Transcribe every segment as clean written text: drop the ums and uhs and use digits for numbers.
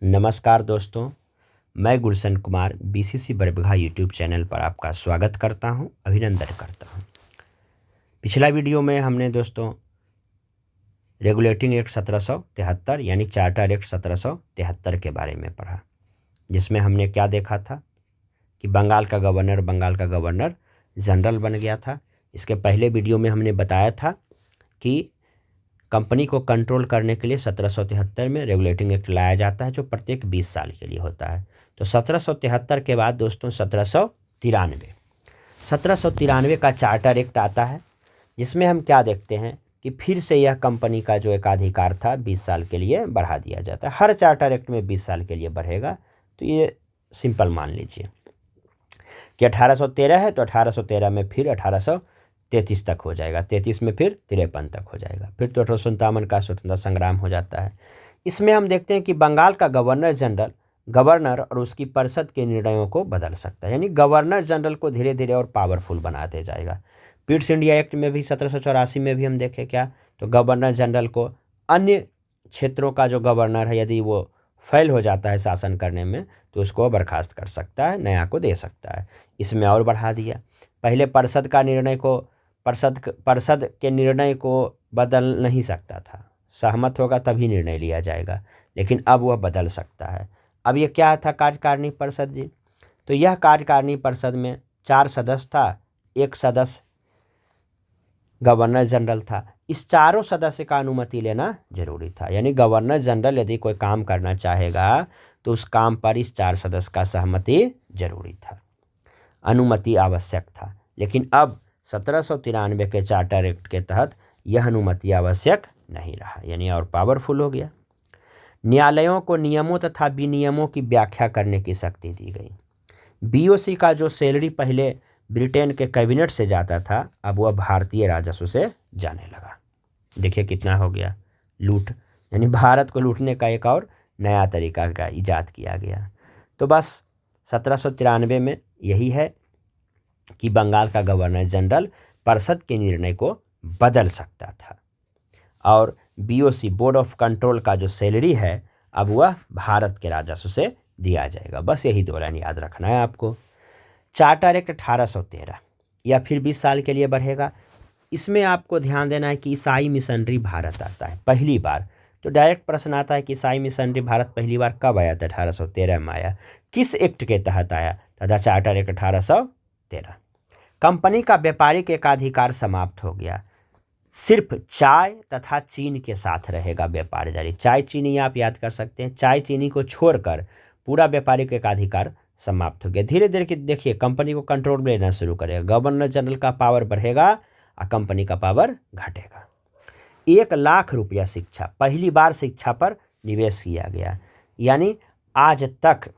नमस्कार दोस्तों, मैं Gulshan Kumar BCC Barbigha YouTube channel पर आपका स्वागत करता हूं, अभिनंदन करता हूं। पिछला वीडियो में हमने दोस्तों रेगुलेटिंग एक्ट 1773 यानी चार्टर एक्ट 1773 के बारे में पढ़ा, जिसमें हमने क्या देखा था कि बंगाल का गवर्नर जनरल बन गया था। इसके पहले वीडियो में हमने बताया था कि कंपनी को कंट्रोल करने के लिए 1773 में रेगुलेटिंग एक्ट लाया जाता है, जो प्रत्येक 20 साल के लिए होता है। तो 1773 के बाद दोस्तों 1793 का चार्टर एक्ट आता है, जिसमें हम क्या देखते हैं कि फिर से यह कंपनी का जो एकाधिकार था 20 साल के लिए बढ़ा दिया जाता है। हर चार्टर एक्ट में 20 साल के लिए बढ़ेगा, तो ये सिंपल मान लीजिए कि 1813 है तो 1813 में फिर 1833 तक हो जाएगा, 33 में फिर 53 तक हो जाएगा, फिर तो 1857 का स्वतंत्रता संग्राम हो जाता है। इसमें हम देखते हैं कि बंगाल का गवर्नर और उसकी परिषद के निर्णयों को बदल सकता है, यानी गवर्नर जनरल को धीरे धीरे और पावरफुल बनाते जाएगा। पिट्स इंडिया एक्ट में भी 1784 में भी हम देखें क्या, तो गवर्नर जनरल को अन्य क्षेत्रों का जो गवर्नर है, यदि वो फेल हो जाता है शासन करने में, तो उसको बर्खास्त कर सकता है, नया को दे सकता है। इसमें और बढ़ा दिया। पहले परिषद के निर्णय को बदल नहीं सकता था, सहमत होगा तभी निर्णय लिया जाएगा, लेकिन अब वह बदल सकता है। अब ये क्या था कार्यकारिणी परिषद जी, तो यह कार्यकारिणी परिषद में 4 सदस्य था, 1 सदस्य गवर्नर जनरल था। इस चारों सदस्य का अनुमति लेना जरूरी था, यानी गवर्नर जनरल यदि कोई काम करना चाहेगा तो उस काम पर इस 4 सदस्य का सहमति जरूरी था, अनुमति आवश्यक था। लेकिन अब 1793 के चार्टर एक्ट के तहत यह अनुमति आवश्यक नहीं रहा, यानी और पावरफुल हो गया। न्यायालयों को नियमों तथा विनियमों की व्याख्या करने की शक्ति दी गई। बीओसी का जो सैलरी पहले ब्रिटेन के कैबिनेट से जाता था, अब वह भारतीय राजस्व से जाने लगा। देखिए कितना हो गया लूट, यानी भारत को लूटने का एक और नया तरीका का इजाद किया गया। तो बस 1793 में यही है कि बंगाल का गवर्नर जनरल परिषद के निर्णय को बदल सकता था, और बीओसी बोर्ड ऑफ कंट्रोल का जो सैलरी है अब वह भारत के राजस्व से दिया जाएगा। बस यही 2 लाइन याद रखना है आपको। चार्टर एक्ट 1813 या फिर 20 साल के लिए बढ़ेगा। इसमें आपको ध्यान देना है कि ईसाई मिशनरी भारत आता है पहली बार। तो डायरेक्ट प्रश्न आता है कि ईसाई मिशनरी भारत पहली बार कब आया था? 1813 में आया। किस एक्ट के तहत आया? तथा चार्टर एक्ट 1813। कंपनी का व्यापारिक एकाधिकार समाप्त हो गया, सिर्फ चाय तथा चीनी के साथ रहेगा व्यापार जारी। चाय चीनी आप याद कर सकते हैं, चाय चीनी को छोड़कर पूरा व्यापारिक एकाधिकार समाप्त हो गया। धीरे धीरे देखिए कंपनी को कंट्रोल में लेना शुरू करेगा, गवर्नर जनरल का पावर बढ़ेगा और कंपनी का पावर घटेगा। 1 लाख रुपया शिक्षा, पहली बार शिक्षा पर निवेश किया गया, यानी आज तक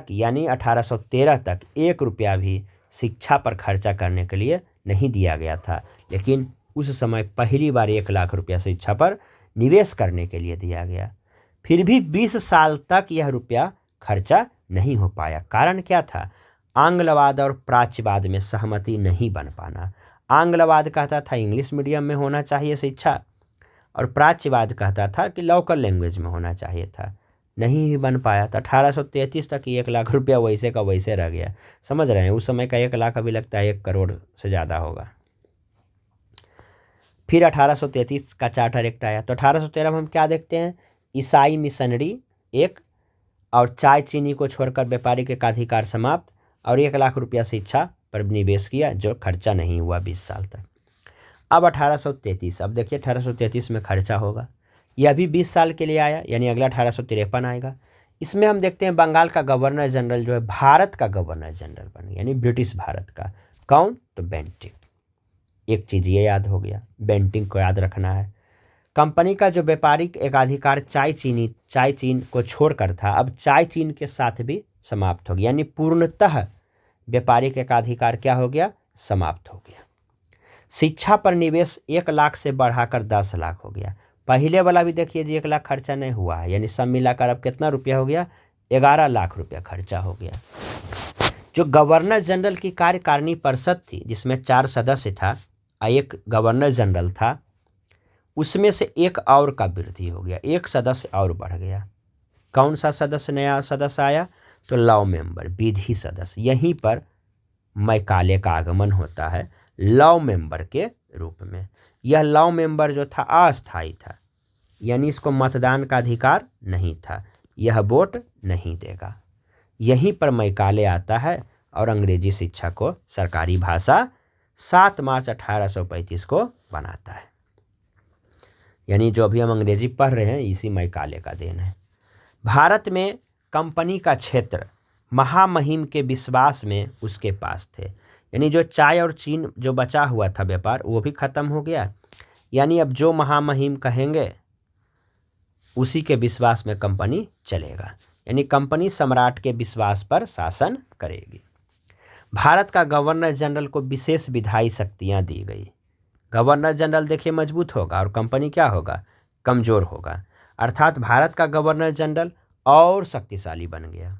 यानी 1813 तक 1 रुपया भी शिक्षा पर खर्चा करने के लिए नहीं दिया गया था, लेकिन उस समय पहली बार 1 लाख रुपया शिक्षा पर निवेश करने के लिए दिया गया। फिर भी 20 साल तक यह रुपया खर्चा नहीं हो पाया। कारण क्या था? आंग्लवाद और प्राच्यवाद में सहमति नहीं बन पाना। आंग्लवाद कहता था इंग्लिश मीडियम में होना चाहिए शिक्षा, और प्राच्यवाद कहता था कि लोकल लैंग्वेज में होना चाहिए था, नहीं ही बन पाया। तो 1833 तक 1 लाख रुपया वैसे का वैसे रह गया। समझ रहे हैं, उस समय का 1 लाख अभी लगता है 1 करोड़ से ज़्यादा होगा। फिर 1833 का चार्टर एक्ट आया। तो 1813 में हम क्या देखते हैं? ईसाई मिशनरी 1 और चाय चीनी को छोड़कर व्यापारिक एकाधिकार समाप्त, और 1 लाख रुपया शिक्षा पर निवेश किया, जो खर्चा नहीं हुआ 20 साल तक। अब 1833, अब देखिए 1833 में खर्चा होगा, यह भी 20 साल के लिए आया, यानी अगला 1853 आएगा। इसमें हम देखते हैं बंगाल का गवर्नर जनरल जो है भारत का गवर्नर जनरल बन गया, यानी ब्रिटिश भारत का। कौन? तो बेंटिंग। एक चीज़ ये याद हो गया, बेंटिंग को याद रखना है। कंपनी का जो व्यापारिक एकाधिकार चाय चीन को छोड़कर था, अब चाय चीन के साथ भी समाप्त हो गया, यानी पूर्णतः व्यापारिक एकाधिकार क्या हो गया? समाप्त हो गया। शिक्षा पर निवेश 1 लाख से बढ़ाकर 10 लाख हो गया। पहले वाला भी देखिए जी 1 लाख खर्चा नहीं हुआ है, यानी सब मिलाकर अब कितना रुपया हो गया? 11 लाख रुपया खर्चा हो गया। जो गवर्नर जनरल की कार्यकारिणी परिषद थी, जिसमें 4 सदस्य था और 1 गवर्नर जनरल था, उसमें से एक और का वृद्धि हो गया, एक सदस्य और बढ़ गया। कौन सा सदस्य, नया सदस्य आया? तो लॉ मेंबर, विधि सदस्य। यहीं पर मैकाले का आगमन होता है लॉ मेंबर के रूप में। यह लॉ मेंबर जो था अस्थायी था, यानी इसको मतदान का अधिकार नहीं था, यह वोट नहीं देगा। यहीं पर मैकाले आता है और अंग्रेजी शिक्षा को सरकारी भाषा 7 मार्च 1835 को बनाता है। यानी जो अभी हम अंग्रेजी पढ़ रहे हैं इसी मैकाले का देन है। भारत में कंपनी का क्षेत्र महामहिम के विश्वास में उसके पास थे। यानी जो चाय और चीन जो बचा हुआ था व्यापार वो भी खत्म हो गया। यानी अब जो महामहिम कहेंगे उसी के विश्वास में कंपनी चलेगा, यानी कंपनी सम्राट के विश्वास पर शासन करेगी। भारत का गवर्नर जनरल को विशेष विधायी शक्तियां दी गई। गवर्नर जनरल देखिए मजबूत होगा और कंपनी क्या होगा, कमज़ोर होगा। अर्थात भारत का गवर्नर जनरल और शक्तिशाली बन गया।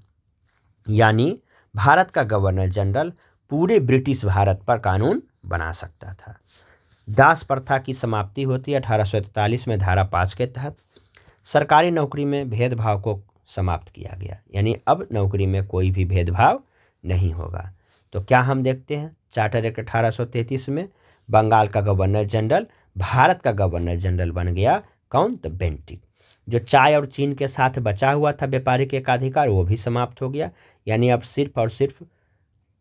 यानी भारत का गवर्नर जनरल पूरे ब्रिटिश भारत पर कानून बना सकता था। दास प्रथा की समाप्ति होती है 1843 में धारा 5 के तहत। सरकारी नौकरी में भेदभाव को समाप्त किया गया, यानी अब नौकरी में कोई भी भेदभाव नहीं होगा। तो क्या हम देखते हैं चार्टर एक्ट 1833 में बंगाल का गवर्नर जनरल भारत का गवर्नर जनरल बन गया। कौन? तो बेंटिक। जो चाय और चीन के साथ बचा हुआ था व्यापारिक एकाधिकार वो भी समाप्त हो गया। यानी अब सिर्फ और सिर्फ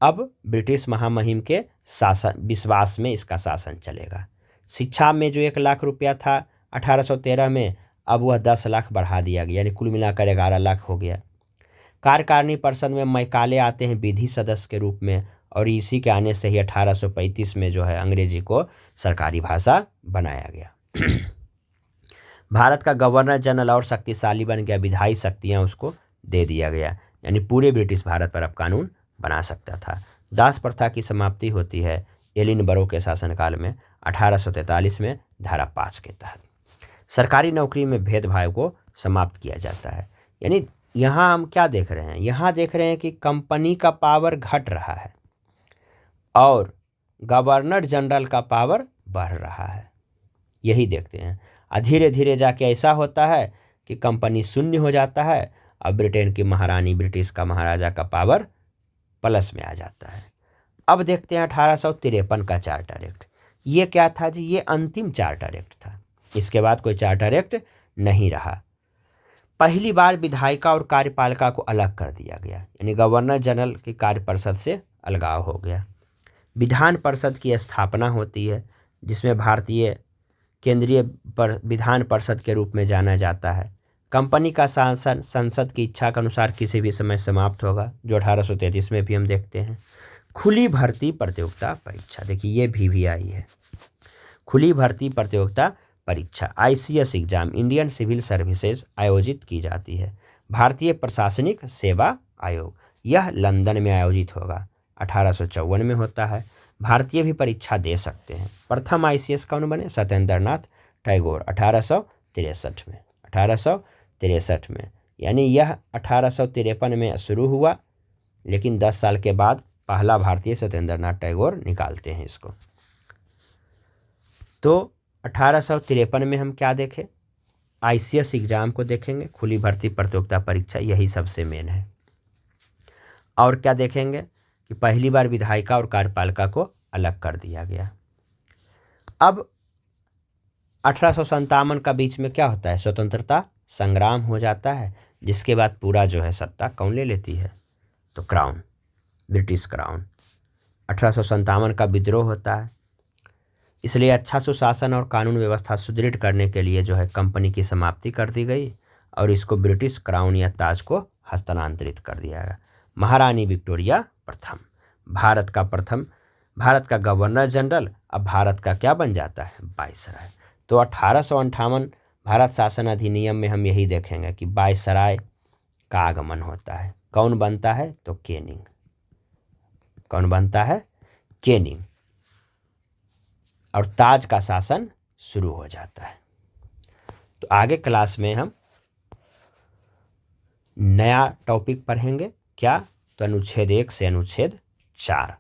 अब ब्रिटिश महामहिम के शासन विश्वास में इसका शासन चलेगा। शिक्षा में जो 1 लाख रुपया था 1813 में, अब वह 10 लाख बढ़ा दिया गया, यानी कुल मिलाकर 11 लाख हो गया। कार्यकारिणी परिषद में मैकाले आते हैं विधि सदस्य के रूप में, और इसी के आने से ही 1835 में जो है अंग्रेजी को सरकारी भाषा बनाया गया। भारत का गवर्नर जनरल और शक्तिशाली बन गया, विधायी शक्तियाँ उसको दे दिया गया, यानी पूरे ब्रिटिश भारत पर अब कानून बना सकता था। दास प्रथा की समाप्ति होती है एलिनबरो के शासनकाल में 1843 में धारा 5 के तहत। सरकारी नौकरी में भेदभाव को समाप्त किया जाता है। यानी यहाँ हम क्या देख रहे हैं, यहाँ देख रहे हैं कि कंपनी का पावर घट रहा है और गवर्नर जनरल का पावर बढ़ रहा है, यही देखते हैं। धीरे धीरे जाके ऐसा होता है कि कंपनी शून्य हो जाता है, अब ब्रिटेन की महारानी, ब्रिटिश का महाराजा का पावर प्लस में आ जाता है। अब देखते हैं 1853 का चार्टर एक्ट। ये क्या था जी? ये अंतिम चार्टर एक्ट था, इसके बाद कोई चार्टर एक्ट नहीं रहा। पहली बार विधायिका और कार्यपालिका को अलग कर दिया गया, यानी गवर्नर जनरल की कार्य परिषद से अलगाव हो गया। विधान परिषद की स्थापना होती है, जिसमें भारतीय केंद्रीय विधान परिषद के रूप में जाना जाता है। कंपनी का शासन संसद की इच्छा के अनुसार किसी भी समय समाप्त होगा, जो 1833 में भी हम देखते हैं। खुली भर्ती प्रतियोगिता परीक्षा, देखिए ये भी आई है। खुली भर्ती प्रतियोगिता परीक्षा ICS exam, Indian civil services, आयोजित की जाती है। भारतीय प्रशासनिक सेवा आयोग, यह लंदन में आयोजित होगा, 1854 में होता है। भारतीय भी परीक्षा दे सकते हैं। प्रथम ICS कौन बने? सत्येंद्र नाथ टैगोर, 1863 में। 1863 में, यानी यह 1853 में शुरू हुआ, लेकिन 10 साल के बाद पहला भारतीय सत्येंद्र नाथ टैगोर निकालते हैं इसको। तो 1853 में हम क्या देखें? ICS एग्जाम को देखेंगे, खुली भर्ती प्रतियोगिता परीक्षा, यही सबसे मेन है। और क्या देखेंगे कि पहली बार विधायिका और कार्यपालिका को अलग कर दिया गया। अब 1857 का बीच में क्या होता है? स्वतंत्रता संग्राम हो जाता है, जिसके बाद पूरा जो है सत्ता कौन ले लेती है? तो क्राउन, ब्रिटिश क्राउन। 1857 का विद्रोह होता है, इसलिए अच्छा सुशासन और कानून व्यवस्था सुदृढ़ करने के लिए जो है कंपनी की समाप्ति कर दी गई और इसको ब्रिटिश क्राउन या ताज को हस्तांतरित कर दिया गया। महारानी विक्टोरिया प्रथम, भारत का गवर्नर जनरल अब भारत का क्या बन जाता है? वायसराय। तो 1858 भारत शासन अधिनियम में हम यही देखेंगे कि वायसराय का आगमन होता है। कौन बनता है? तो कैनिंग। कौन बनता है? कैनिंग। और ताज का शासन शुरू हो जाता है। तो आगे क्लास में हम नया टॉपिक पढ़ेंगे, क्या? तो अनुच्छेद 1 से अनुच्छेद 4,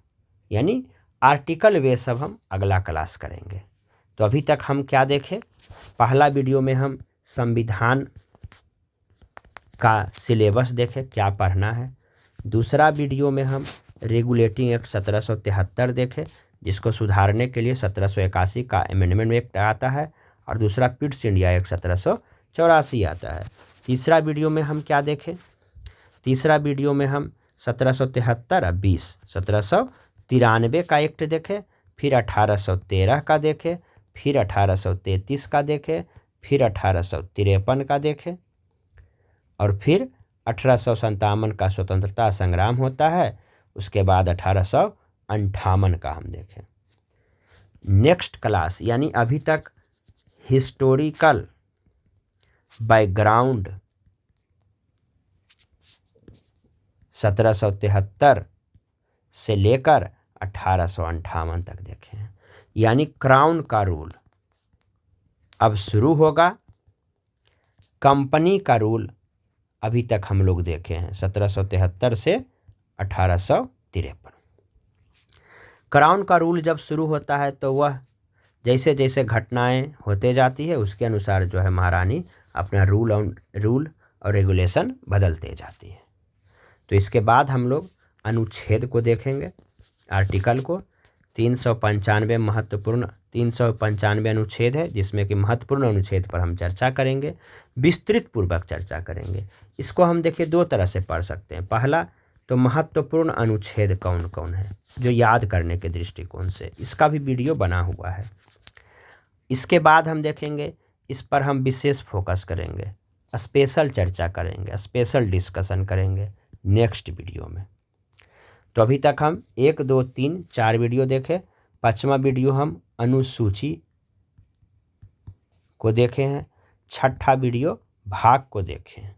यानी आर्टिकल वे सब हम अगला क्लास करेंगे। तो अभी तक हम क्या देखें, पहला वीडियो में हम संविधान का सिलेबस देखें, क्या पढ़ना है। दूसरा वीडियो में हम रेगुलेटिंग एक्ट 1773 देखें, जिसको सुधारने के लिए 1781 का अमेंडमेंट एक्ट आता है, और दूसरा पिट्स इंडिया एक्ट 1784 आता है। तीसरा वीडियो में हम क्या देखें, तीसरा वीडियो में हम 1773 और 20 1793 का एक्ट देखें, फिर 1813 का देखें, फिर 1833 का देखें, फिर 1853 का देखें, और फिर 1857 का स्वतंत्रता संग्राम होता है। उसके बाद 1858 का हम देखें। नेक्स्ट क्लास यानी अभी तक हिस्टोरिकल बैकग्राउंड 1773 से लेकर 1858 तक देखे हैं, यानी क्राउन का रूल अब शुरू होगा। कंपनी का रूल अभी तक हम लोग देखे हैं 1773 से 1853। क्राउन का रूल जब शुरू होता है तो वह जैसे जैसे घटनाएं होते जाती है उसके अनुसार जो है महारानी अपना रूल और रेगुलेशन बदलते जाती है। तो इसके बाद हम लोग अनुच्छेद को देखेंगे, आर्टिकल को। 395 महत्वपूर्ण 395 अनुच्छेद है, जिसमें कि महत्वपूर्ण अनुच्छेद पर हम चर्चा करेंगे, विस्तृत पूर्वक चर्चा करेंगे। इसको हम देखिए दो तरह से पढ़ सकते हैं। पहला तो महत्वपूर्ण अनुच्छेद कौन कौन है जो याद करने के दृष्टिकोण से, इसका भी वीडियो बना हुआ है। इसके बाद हम देखेंगे, इस पर हम विशेष फोकस करेंगे, स्पेशल चर्चा करेंगे, स्पेशल डिस्कशन करेंगे नेक्स्ट वीडियो में। तो अभी तक हम 1, 2, 3, 4 वीडियो देखे। 5वां वीडियो हम अनुसूची को देखे हैं। 6ठा वीडियो भाग को देखे हैं।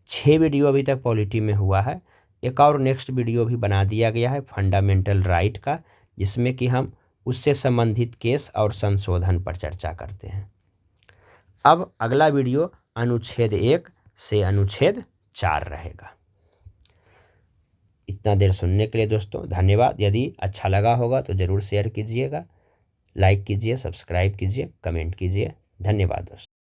6 वीडियो अभी तक पॉलिटी में हुआ है। एक और नेक्स्ट वीडियो भी बना दिया गया है फंडामेंटल राइट का, जिसमें कि हम उससे संबंधित केस और संशोधन पर चर्चा करते हैं। अब अगला वीडियो अनुच्छेद 1 से अनुच्छेद 4 रहेगा। इतना देर सुनने के लिए दोस्तों धन्यवाद। यदि अच्छा लगा होगा तो ज़रूर शेयर कीजिएगा, लाइक कीजिए, सब्सक्राइब कीजिए, कमेंट कीजिए। धन्यवाद दोस्तों।